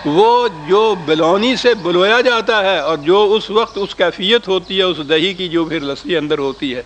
وہ جو بلونی سے بلویا جاتا ہے اور جو اس وقت اس کیفیت ہوتی ہے اس دہی کی جو پھر لسی اندر ہوتی ہے،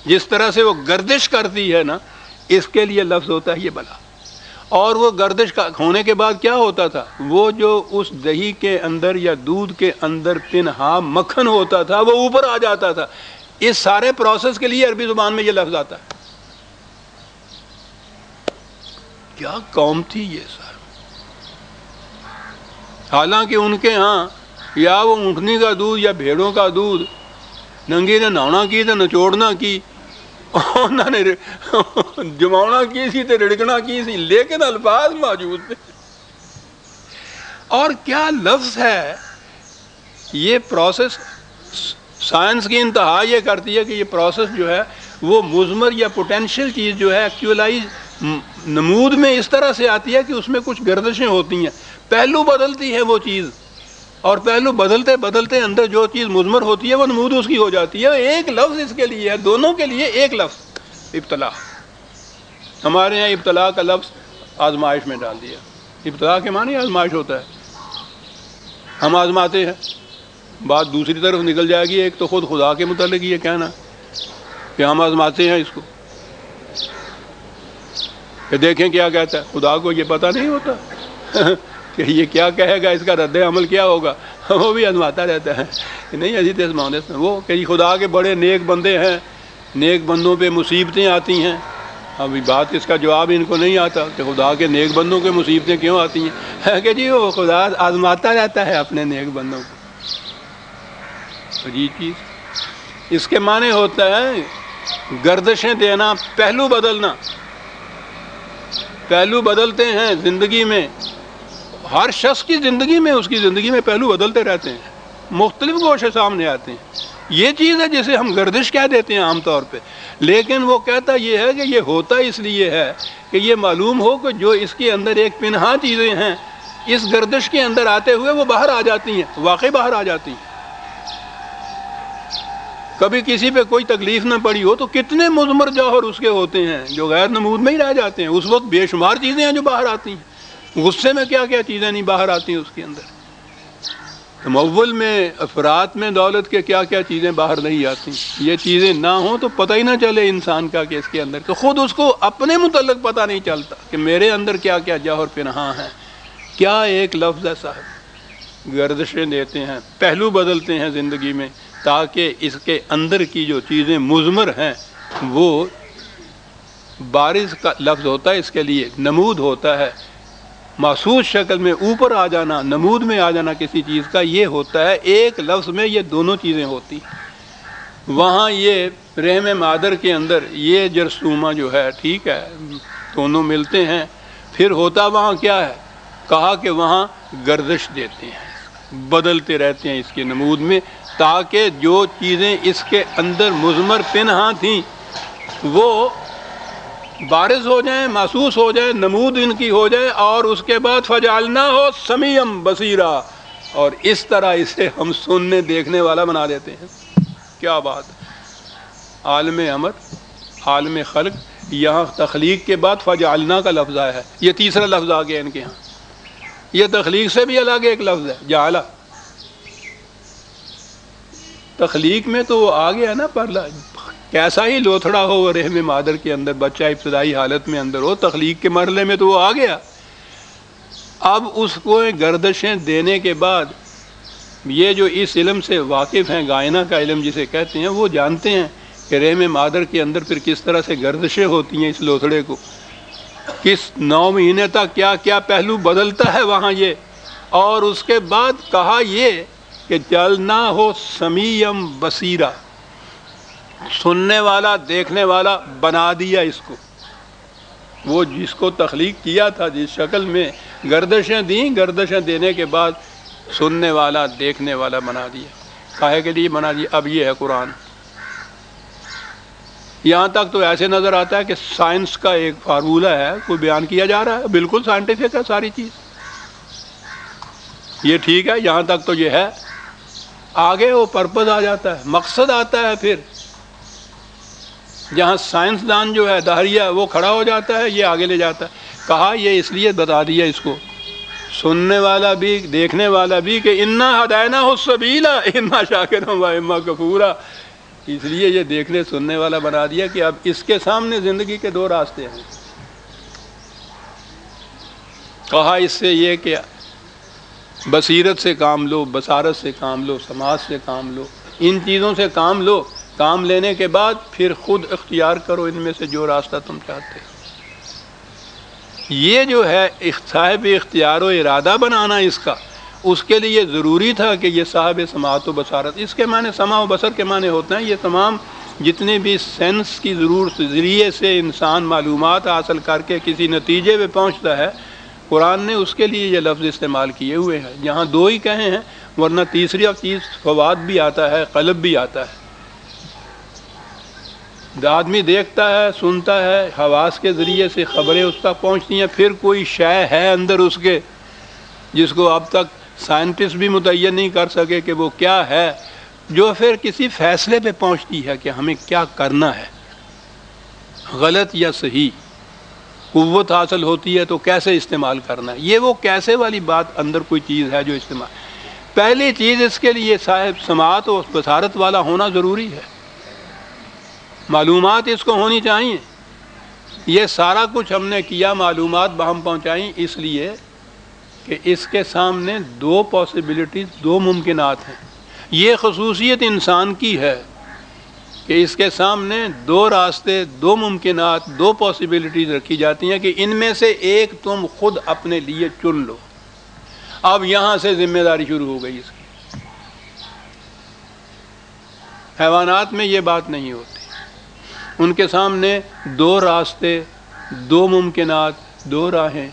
جس طرح سے وہ گردش کرتی ہے نا، اس کے لیے لفظ ہوتا ہے یہ بلا۔ اور وہ گردش ہونے کے بعد کیا ہوتا تھا؟ وہ جو اس دہی کے اندر یا دودھ کے اندر پنہا مکھن ہوتا تھا وہ اوپر آ جاتا تھا۔ اس سارے پروسیس کے لیے عربی زبان میں یہ لفظ آتا ہے۔ کیا قوم تھی یہ سر! حالانکہ ان کے ہاں یا وہ اونٹنی کا دودھ یا بھیڑوں کا دودھ ننگی نے نہانا کی تو نچوڑنا کی، انہوں نے جماؤنا کی سی تو رڑکنا کی سی، لیکن الفاظ موجود تھے۔ اور کیا لفظ ہے! یہ پروسیس سائنس کی انتہا یہ کرتی ہے کہ یہ پروسیس جو ہے وہ مضمر یا پوٹینشیل چیز جو ہے ایکچولائز نمود میں اس طرح سے آتی ہے کہ اس میں کچھ گردشیں ہوتی ہیں، پہلو بدلتی ہے وہ چیز، اور پہلو بدلتے بدلتے اندر جو چیز مضمر ہوتی ہے وہ نمود اس کی ہو جاتی ہے۔ ایک لفظ اس کے لیے ہے، دونوں کے لیے ایک لفظ، ابتلا۔ ہمارے یہاں ابتلا کا لفظ آزمائش میں ڈال دیا۔ ابتلا کے معنی آزمائش ہوتا ہے، ہم آزماتے ہیں۔ بات دوسری طرف نکل جائے گی، ایک تو خود خدا کے متعلق یہ کہنا کہ ہم آزماتے ہیں اس کو، کہ دیکھیں کیا کہتا ہے۔ خدا کو یہ پتہ نہیں ہوتا کہ یہ کیا کہے گا، اس کا رد عمل کیا ہوگا، وہ بھی آزماتا رہتا ہے کہ نہیں ایسی تیز مانس وہ کہ خدا کے بڑے نیک بندے ہیں، نیک بندوں پہ مصیبتیں آتی ہیں۔ ابھی بات اس کا جواب ان کو نہیں آتا کہ خدا کے نیک بندوں کے مصیبتیں کیوں آتی ہیں، کہ جی وہ خدا آزماتا رہتا ہے اپنے نیک بندوں کو۔ عجیب چیز۔ اس کے معنی ہوتا ہے گردشیں دینا، پہلو بدلنا۔ پہلو بدلتے ہیں زندگی میں، ہر شخص کی زندگی میں، اس کی زندگی میں پہلو بدلتے رہتے ہیں، مختلف گوشے سامنے آتے ہیں۔ یہ چیز ہے جسے ہم گردش کہہ دیتے ہیں عام طور پہ، لیکن وہ کہتا یہ ہے کہ یہ ہوتا اس لیے ہے کہ یہ معلوم ہو کہ جو اس کے اندر ایک پنہا چیزیں ہیں اس گردش کے اندر آتے ہوئے وہ باہر آ جاتی ہیں، واقعی باہر آ جاتی ہیں۔ کبھی کسی پہ کوئی تکلیف نہ پڑی ہو تو کتنے مضمر جوہر اس کے ہوتے ہیں جو غیر نمود میں ہی رہ جاتے ہیں، اس وقت بے شمار چیزیں ہیں جو باہر آتی ہیں۔ غصے میں کیا کیا چیزیں نہیں باہر آتی ہیں اس کے اندر، تمول میں، افراد میں دولت کے کیا کیا چیزیں باہر نہیں آتی۔ یہ چیزیں نہ ہوں تو پتہ ہی نہ چلے انسان کا کہ اس کے اندر، تو خود اس کو اپنے متعلق پتہ نہیں چلتا کہ میرے اندر کیا کیا جوہر پنہاں ہیں۔ کیا ایک لفظ ہے صاحب! گردشیں دیتے ہیں، پہلو بدلتے ہیں زندگی میں، تاکہ اس کے اندر کی جو چیزیں مضمر ہیں وہ بارز کا لفظ ہوتا ہے، اس کے لیے نمود ہوتا ہے، محسوس شکل میں اوپر آ جانا، نمود میں آ جانا کسی چیز کا، یہ ہوتا ہے ایک لفظ میں یہ دونوں چیزیں ہوتی ہیں۔ وہاں یہ رحم مادر کے اندر یہ جرثومہ جو ہے، ٹھیک ہے، دونوں ملتے ہیں، پھر ہوتا وہاں کیا ہے؟ کہا کہ وہاں گردش دیتے ہیں، بدلتے رہتے ہیں اس کے نمود میں، تاکہ جو چیزیں اس کے اندر مضمر پنہاں تھیں وہ بارز ہو جائیں، محسوس ہو جائیں، نمود ان کی ہو جائے، اور اس کے بعد فجعلنا ہو سمیعم بصیرا، اور اس طرح اسے ہم سننے دیکھنے والا بنا دیتے ہیں۔ کیا بات! عالم امر، عالم خلق، یہاں تخلیق کے بعد فجعلنا کا لفظ آیا ہے، یہ تیسرا لفظ آ گیا ان کے ہاں۔ یہ تخلیق سے بھی الگ ایک لفظ ہے، جعلہ۔ تخلیق میں تو وہ آ گیا نا، پر کیسا ہی لوتھڑا ہو وہ رحم مادر کے اندر، بچہ ابتدائی حالت میں اندر ہو، تخلیق کے مرحلے میں تو وہ آ گیا۔ اب اس کو گردشیں دینے کے بعد یہ جو اس علم سے واقف ہیں، گائنہ کا علم جسے کہتے ہیں، وہ جانتے ہیں کہ رحم مادر کے اندر پھر کس طرح سے گردشیں ہوتی ہیں، اس لوتھڑے کو کس 9 مہینے تک کیا کیا پہلو بدلتا ہے وہاں یہ، اور اس کے بعد کہا یہ کہ چلنا ہو سمیعم بصیرا، سننے والا دیکھنے والا بنا دیا اس کو۔ وہ جس کو تخلیق کیا تھا، جس شکل میں گردشیں دیں، گردشیں دینے کے بعد سننے والا دیکھنے والا بنا دیا۔ کاہے کے لیے بنا دیا؟ اب یہ ہے قرآن۔ یہاں تک تو ایسے نظر آتا ہے کہ سائنس کا ایک فارمولہ ہے، کوئی بیان کیا جا رہا ہے، بالکل سائنٹیفک ہے ساری چیز، یہ ٹھیک ہے، یہاں تک تو یہ ہے۔ آگے وہ پرپز آ جاتا ہے، مقصد آتا ہے، پھر جہاں سائنسدان جو ہے دہریہ وہ کھڑا ہو جاتا ہے، یہ آگے لے جاتا ہے۔ کہا یہ اس لیے بتا دیا اس کو سننے والا بھی دیکھنے والا بھی کہ انا ہدیناہ السبیل اما شاکرا و اما کفورا. اس لیے یہ دیکھنے سننے والا بنا دیا کہ اب اس کے سامنے زندگی کے دو راستے ہیں. کہا اس سے یہ کہ بصیرت سے کام لو، بصارت سے کام لو، سماعت سے کام لو، ان چیزوں سے کام لو. کام لینے کے بعد پھر خود اختیار کرو ان میں سے جو راستہ تم چاہتے ہو. یہ جو ہے صاحب اختیار و ارادہ بنانا اس کا، اس کے لیے ضروری تھا کہ یہ صاحب سماعت و بصارت. اس کے معنی سماع و بصر کے معنی ہوتے ہیں یہ تمام جتنے بھی سینس کی ضرورت ذریعے سے انسان معلومات حاصل کر کے کسی نتیجے پہ پہنچتا ہے. قرآن نے اس کے لیے یہ لفظ استعمال کیے ہوئے ہیں. یہاں دو ہی کہے ہیں، ورنہ تیسری چیز فواد بھی آتا ہے، قلب بھی آتا ہے. آدمی دیکھتا ہے، سنتا ہے، حواس کے ذریعے سے خبریں اس تک پہنچتی ہیں. پھر کوئی شے ہے اندر اس کے جس کو اب تک سائنٹسٹ بھی متعین نہیں کر سکے کہ وہ کیا ہے، جو پھر کسی فیصلے پہ پہنچتی ہے کہ ہمیں کیا کرنا ہے، غلط یا صحیح. قوت حاصل ہوتی ہے تو کیسے استعمال کرنا ہے. یہ وہ کیسے والی بات اندر کوئی چیز ہے جو استعمال. پہلی چیز اس کے لیے صاحب سماعت و بصارت والا ہونا ضروری ہے. معلومات اس کو ہونی چاہیے. یہ سارا کچھ ہم نے کیا، معلومات ہم پہنچائیں اس لیے کہ اس کے سامنے دو پاسبلٹیز، دو ممکنات ہیں. یہ خصوصیت انسان کی ہے کہ اس کے سامنے دو راستے، دو ممکنات، دو پاسبلٹیز رکھی جاتی ہیں کہ ان میں سے ایک تم خود اپنے لیے چن لو. اب یہاں سے ذمہ داری شروع ہو گئی اس کی. حیوانات میں یہ بات نہیں ہوتی. ان کے سامنے دو راستے، دو ممکنات، دو راہیں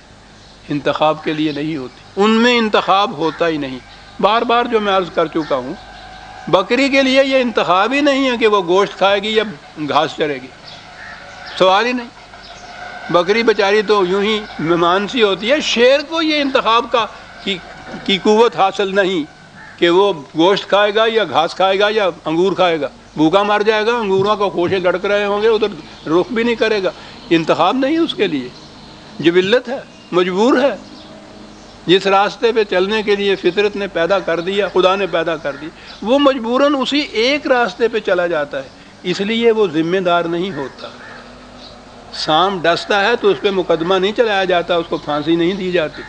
انتخاب کے لیے نہیں ہوتی. ان میں انتخاب ہوتا ہی نہیں. بار بار جو میں عرض کر چکا ہوں، بکری کے لیے یہ انتخاب ہی نہیں ہے کہ وہ گوشت کھائے گی یا گھاس چرے گی. سوال ہی نہیں. بکری بیچاری تو یوں ہی مہمان سی ہوتی ہے. شیر کو یہ انتخاب کی قوت حاصل نہیں کہ وہ گوشت کھائے گا یا گھاس کھائے گا یا انگور کھائے گا. بھوکا مر جائے گا، انگوروں کو خوشے لڑک رہے ہوں گے، ادھر رخ بھی نہیں کرے گا. انتخاب نہیں اس کے لیے، جبلت ہے، مجبور ہے. جس راستے پہ چلنے کے لیے فطرت نے پیدا کر دیا، خدا نے پیدا کر دی، وہ مجبوراً اسی ایک راستے پہ چلا جاتا ہے. اس لیے وہ ذمہ دار نہیں ہوتا. سام ڈستا ہے تو اس پہ مقدمہ نہیں چلایا جاتا، اس کو پھانسی نہیں دی جاتی.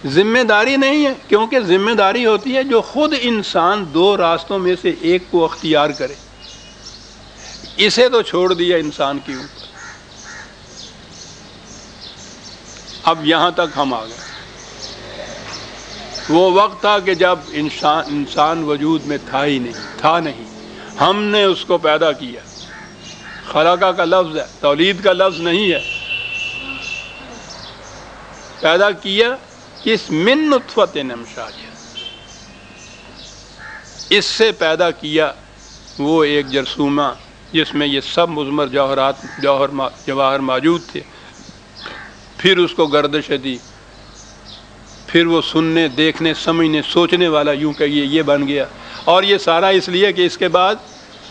ذمہ داری نہیں ہے، کیونکہ ذمہ داری ہوتی ہے جو خود انسان دو راستوں میں سے ایک کو اختیار کرے. اسے تو چھوڑ دیا انسان کے اوپر. اب یہاں تک ہم آ گئے. وہ وقت تھا کہ جب انسان وجود میں تھا ہی نہیں. ہم نے اس کو پیدا کیا. خلقہ کا لفظ ہے، تولید کا لفظ نہیں ہے. پیدا کیا کس؟ من نطفۃ امشاج. اس سے پیدا کیا وہ ایک جرثومہ جس میں یہ سب مضمر جواہر موجود تھے. پھر اس کو گردش دی، پھر وہ سننے، دیکھنے، سمجھنے، سوچنے والا یوں کہیے یہ بن گیا. اور یہ سارا اس لیے کہ اس کے بعد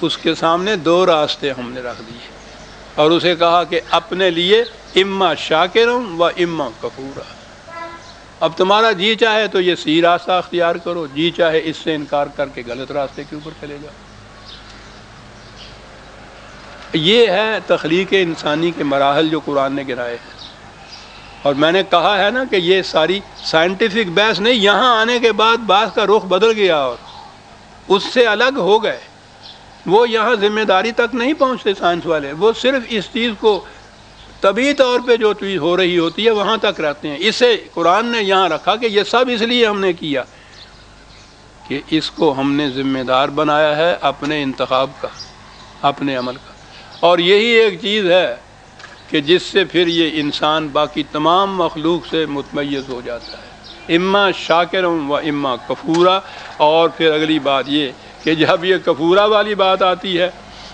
اس کے سامنے دو راستے ہم نے رکھ دیے اور اسے کہا کہ اپنے لیے اما شاکرم و اما کفورا. اب تمہارا جی چاہے تو یہ صحیح راستہ اختیار کرو، جی چاہے اس سے انکار کر کے غلط راستے کے اوپر چلے جاؤ. یہ ہے تخلیق انسانی کے مراحل جو قرآن نے گرائے ہیں. اور میں نے کہا ہے نا کہ یہ ساری سائنٹیفک بحث نہیں. یہاں آنے کے بعد بحث کا رخ بدل گیا اور اس سے الگ ہو گئے. وہ یہاں ذمہ داری تک نہیں پہنچتے سائنس والے. وہ صرف اس چیز کو طبعی طور پہ جو چیز ہو رہی ہوتی ہے وہاں تک رہتے ہیں. اسے قرآن نے یہاں رکھا کہ یہ سب اس لیے ہم نے کیا کہ اس کو ہم نے ذمہ دار بنایا ہے اپنے انتخاب کا، اپنے عمل کا. اور یہی ایک چیز ہے کہ جس سے پھر یہ انسان باقی تمام مخلوق سے متمیز ہو جاتا ہے. اما شاکرم و اما کفورا. اور پھر اگلی بات یہ کہ جب یہ کفورا والی بات آتی ہے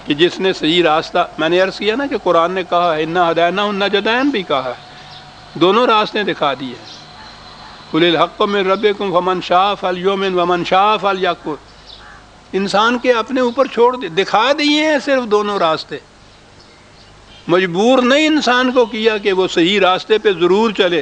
کہ جس نے صحیح راستہ، میں نے عرض کیا نا کہ قرآن نے کہا ہے انا ہدیناہ النجدین بھی کہا ہے، دونوں راستے دکھا دیے. قل الحق من ربکم فمن شاء فلیؤمن ومن شاء فلیکفر. انسان کے اپنے اوپر چھوڑ دکھا دیے ہیں صرف دونوں راستے. مجبور نہیں انسان کو کیا کہ وہ صحیح راستے پہ ضرور چلے.